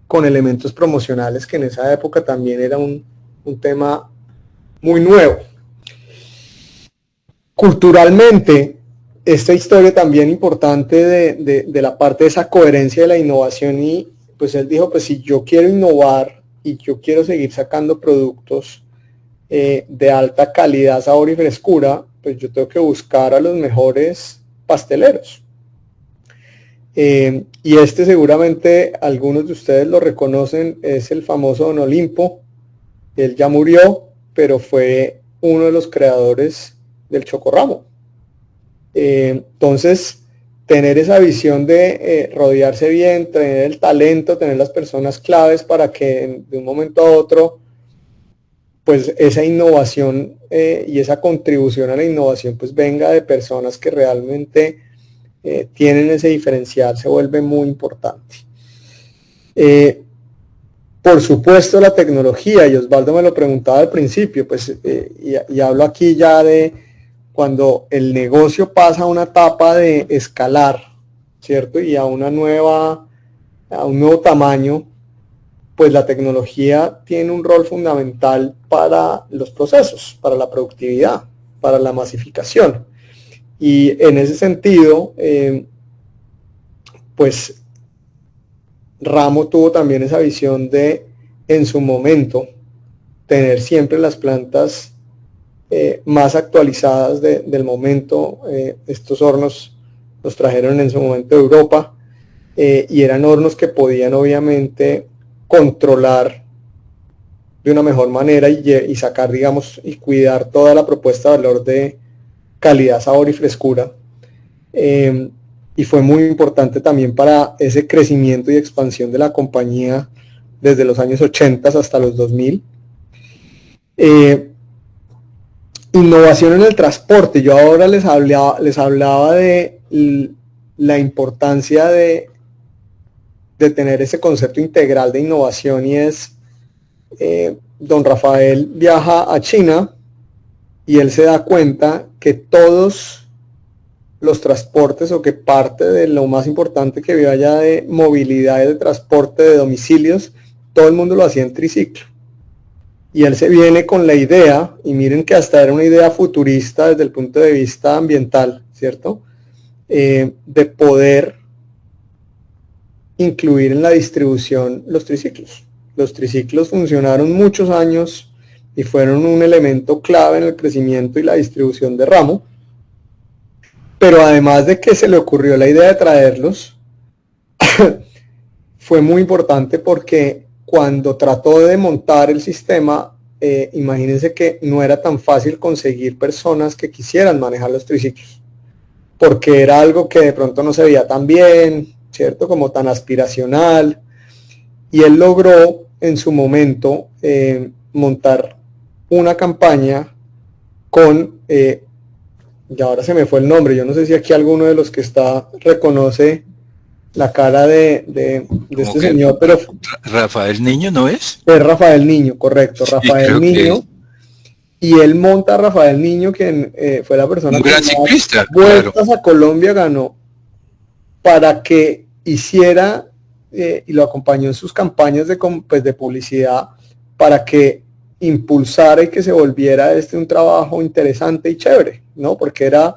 con elementos promocionales, que en esa época también era un tema muy nuevo. Culturalmente, esta historia también importante de la parte de esa coherencia de la innovación, y pues él dijo, pues si yo quiero innovar y yo quiero seguir sacando productos de alta calidad, sabor y frescura, pues yo tengo que buscar a los mejores pasteleros. Y este seguramente algunos de ustedes lo reconocen, es el famoso Don Olimpo. Él ya murió, pero fue uno de los creadores del Chocorramo. Entonces, tener esa visión de rodearse bien, tener el talento, tener las personas claves para que de un momento a otro, pues esa innovación y esa contribución a la innovación pues venga de personas que realmente tienen ese diferencial, se vuelve muy importante. Por supuesto la tecnología, y Osvaldo me lo preguntaba al principio, pues y hablo aquí ya de cuando el negocio pasa a una etapa de escalar, ¿cierto? Y a un nuevo tamaño, pues la tecnología tiene un rol fundamental para los procesos, para la productividad, para la masificación. Y en ese sentido, pues Ramo tuvo también esa visión de, en su momento, tener siempre las plantas más actualizadas del momento. Estos hornos los trajeron en su momento de Europa y eran hornos que podían obviamente controlar de una mejor manera y sacar, digamos, y cuidar toda la propuesta de valor de calidad, sabor y frescura. Y fue muy importante también para ese crecimiento y expansión de la compañía desde los años 80 hasta los 2000. Innovación en el transporte. Yo ahora les hablaba de la importancia de tener ese concepto integral de innovación, y es, don Rafael viaja a China y él se da cuenta que todos los transportes, o que parte de lo más importante que había allá de movilidad y de transporte de domicilios, todo el mundo lo hacía en triciclo. Y él se viene con la idea, y miren que hasta era una idea futurista desde el punto de vista ambiental, ¿cierto? De poder incluir en la distribución los triciclos. Los triciclos funcionaron muchos años y fueron un elemento clave en el crecimiento y la distribución de Ramo. Pero además de que se le ocurrió la idea de traerlos, fue muy importante porque cuando trató de montar el sistema, imagínense que no era tan fácil conseguir personas que quisieran manejar los triciclos, porque era algo que de pronto no se veía tan bien, ¿cierto? Como tan aspiracional. Y él logró en su momento montar una campaña con, y ahora se me fue el nombre, yo no sé si aquí alguno de los que está reconoce la cara de este señor, pero Rafael Niño, ¿no es? Es Rafael Niño, correcto, Sí, Rafael Niño. Y él monta a Rafael Niño, quien fue la persona un que gran ciclista, vueltas claro. a Colombia ganó, para que hiciera y lo acompañó en sus campañas de publicidad, para que impulsara y que se volviera un trabajo interesante y chévere, ¿no? Porque era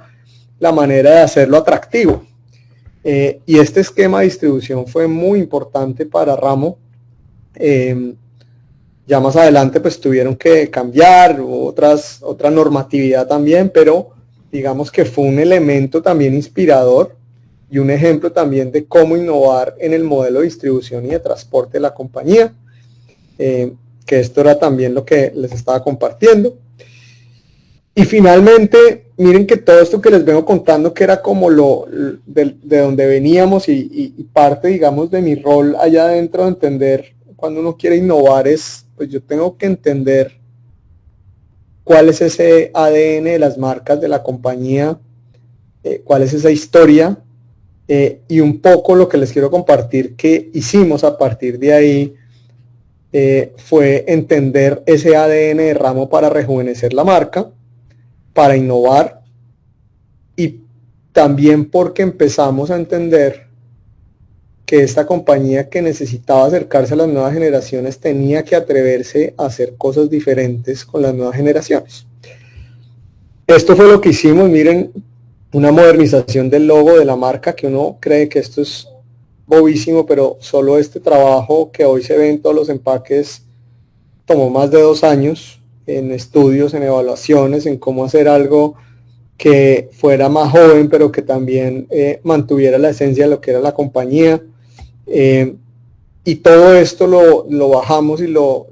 la manera de hacerlo atractivo. Y este esquema de distribución fue muy importante para Ramo. Ya más adelante pues tuvieron que cambiar, hubo otra normatividad también, pero digamos que fue un elemento también inspirador y un ejemplo también de cómo innovar en el modelo de distribución y de transporte de la compañía, que esto era también lo que les estaba compartiendo. Y finalmente, miren que todo esto que les vengo contando, que era como de donde veníamos y parte, digamos, de mi rol allá adentro de entender cuando uno quiere innovar, pues yo tengo que entender cuál es ese ADN de las marcas de la compañía, cuál es esa historia, y un poco lo que les quiero compartir que hicimos a partir de ahí fue entender ese ADN de Ramo para rejuvenecer la marca, para innovar, y también porque empezamos a entender que esta compañía que necesitaba acercarse a las nuevas generaciones tenía que atreverse a hacer cosas diferentes con las nuevas generaciones. Esto fue lo que hicimos. Miren, una modernización del logo de la marca, que uno cree que esto es bobísimo, pero solo este trabajo que hoy se ve en todos los empaques tomó más de 2 años en estudios, en evaluaciones, en cómo hacer algo que fuera más joven, pero que también mantuviera la esencia de lo que era la compañía. Y todo esto lo bajamos y lo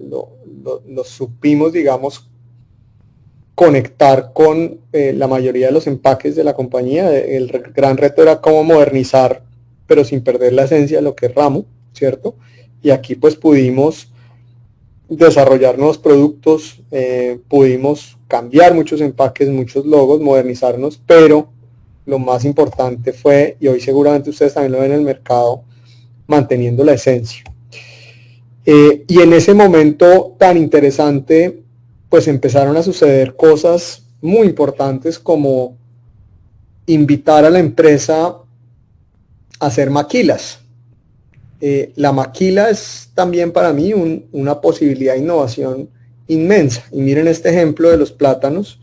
supimos, digamos, conectar con la mayoría de los empaques de la compañía. El gran reto era cómo modernizar, pero sin perder la esencia de lo que es Ramo, ¿cierto? Y aquí pues pudimos desarrollar nuevos productos, pudimos cambiar muchos empaques, muchos logos, modernizarnos, pero lo más importante fue, y hoy seguramente ustedes también lo ven en el mercado, manteniendo la esencia. Y en ese momento tan interesante, pues empezaron a suceder cosas muy importantes, como invitar a la empresa a hacer maquilas. La maquila es también para mí una posibilidad de innovación inmensa. Y miren este ejemplo de los plátanos.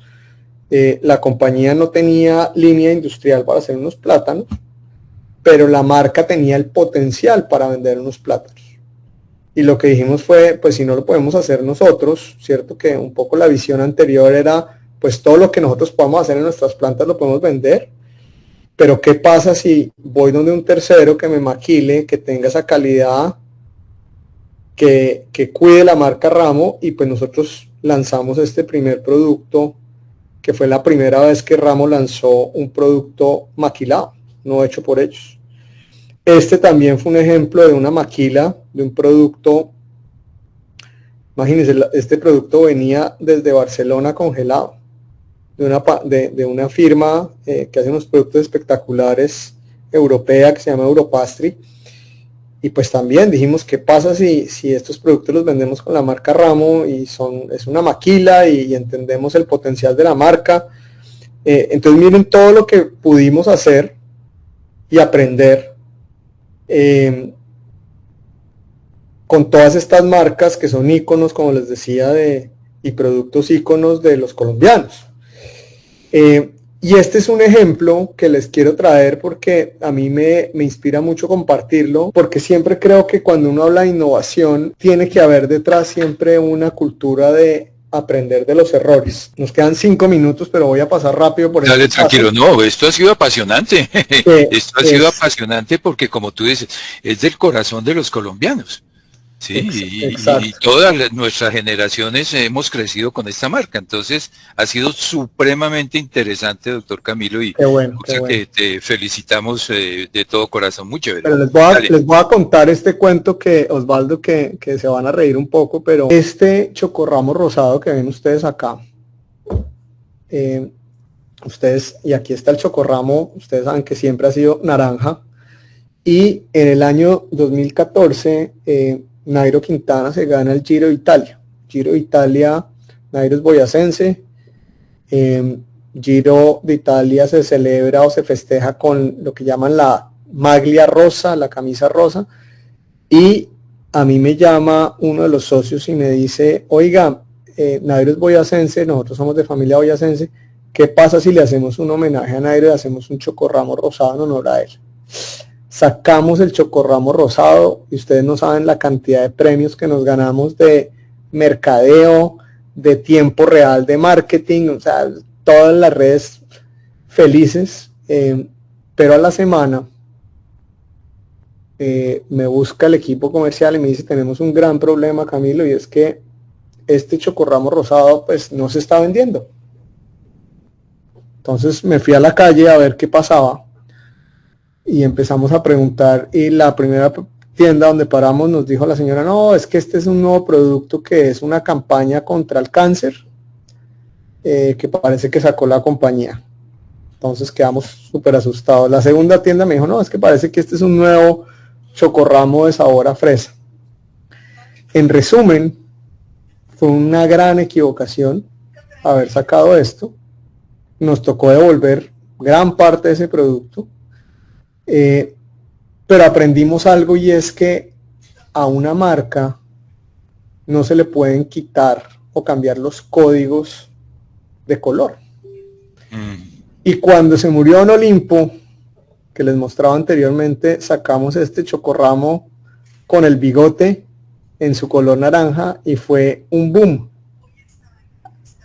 La compañía no tenía línea industrial para hacer unos plátanos, pero la marca tenía el potencial para vender unos plátanos. Y lo que dijimos fue, pues si no lo podemos hacer nosotros, cierto que un poco la visión anterior era, pues todo lo que nosotros podamos hacer en nuestras plantas lo podemos vender, pero ¿qué pasa si voy donde un tercero que me maquile, que tenga esa calidad, que cuide la marca Ramo? Y pues nosotros lanzamos este primer producto, que fue la primera vez que Ramo lanzó un producto maquilado, no hecho por ellos. Este también fue un ejemplo de una maquila, de un producto. Imagínense, este producto venía desde Barcelona congelado, de una firma que hace unos productos espectaculares, europea, que se llama Europastry. Y pues también dijimos, ¿qué pasa si estos productos los vendemos con la marca Ramo y es una maquila y entendemos el potencial de la marca? Entonces miren todo lo que pudimos hacer y aprender con todas estas marcas que son íconos, como les decía, y productos íconos de los colombianos. Y este es un ejemplo que les quiero traer porque a mí me inspira mucho compartirlo, porque siempre creo que cuando uno habla de innovación tiene que haber detrás siempre una cultura de aprender de los errores. Nos quedan 5 minutos, pero voy a pasar rápido por Dale, tranquilo, no, esto ha sido apasionante. Esto ha sido apasionante porque, como tú dices, es del corazón de los colombianos. Sí, y todas nuestras generaciones hemos crecido con esta marca, entonces ha sido supremamente interesante, doctor Camilo, y qué bueno. que te felicitamos de todo corazón, muy chévere. Pero les voy a contar este cuento que, Osvaldo, que se van a reír un poco, pero este chocorramo rosado que ven ustedes acá, y aquí está el chocorramo, ustedes saben que siempre ha sido naranja, y en el año 2014, Nairo Quintana se gana el Giro de Italia. Giro de Italia, Nairo es boyacense. Giro de Italia se celebra o se festeja con lo que llaman la maglia rosa, la camisa rosa. Y a mí me llama uno de los socios y me dice, oiga, Nairo es boyacense, nosotros somos de familia boyacense, ¿qué pasa si le hacemos un homenaje a Nairo y hacemos un chocorramo rosado en honor a él? Sacamos el chocorramo rosado y ustedes no saben la cantidad de premios que nos ganamos de mercadeo, de tiempo real de marketing, o sea, todas las redes felices, pero a la semana me busca el equipo comercial y me dice, tenemos un gran problema, Camilo, y es que este chocorramo rosado pues no se está vendiendo. Entonces me fui a la calle a ver qué pasaba y empezamos a preguntar, y la primera tienda donde paramos nos dijo la señora, no, es que este es un nuevo producto que es una campaña contra el cáncer, que parece que sacó la compañía. Entonces quedamos súper asustados. La segunda tienda me dijo, no, es que parece que este es un nuevo chocorramo de sabor a fresa. En resumen, fue una gran equivocación haber sacado esto. Nos tocó devolver gran parte de ese producto, pero aprendimos algo, y es que a una marca no se le pueden quitar o cambiar los códigos de color. Y cuando se murió Don Olimpo, que les mostraba anteriormente, sacamos este chocorramo con el bigote en su color naranja y fue un boom.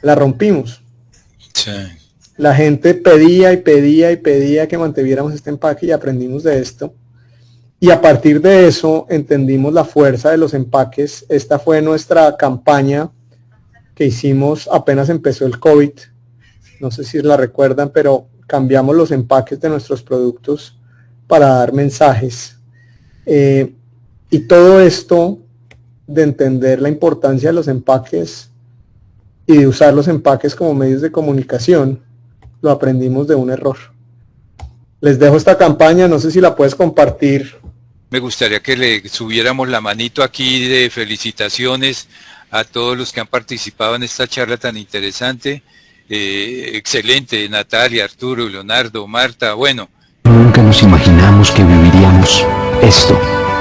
La rompimos. Sí. La gente pedía y pedía y pedía que mantuviéramos este empaque, y aprendimos de esto. Y a partir de eso entendimos la fuerza de los empaques. Esta fue nuestra campaña que hicimos apenas empezó el COVID. No sé si la recuerdan, pero cambiamos los empaques de nuestros productos para dar mensajes. Y todo esto de entender la importancia de los empaques y de usar los empaques como medios de comunicación, lo aprendimos de un error. Les dejo esta campaña, no sé si la puedes compartir. Me gustaría que le subiéramos la manito aquí de felicitaciones a todos los que han participado en esta charla tan interesante. Excelente, Natalia, Arturo, Leonardo, Marta, bueno. Nunca nos imaginamos que viviríamos esto.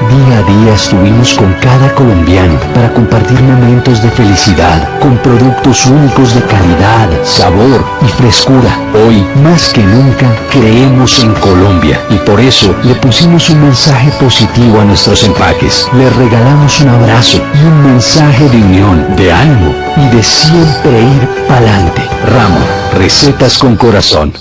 Día a día estuvimos con cada colombiano para compartir momentos de felicidad, con productos únicos de calidad, sabor y frescura. Hoy, más que nunca, creemos en Colombia y por eso le pusimos un mensaje positivo a nuestros empaques. Le regalamos un abrazo y un mensaje de unión, de ánimo y de siempre ir pa'lante. Ramo, recetas con corazón.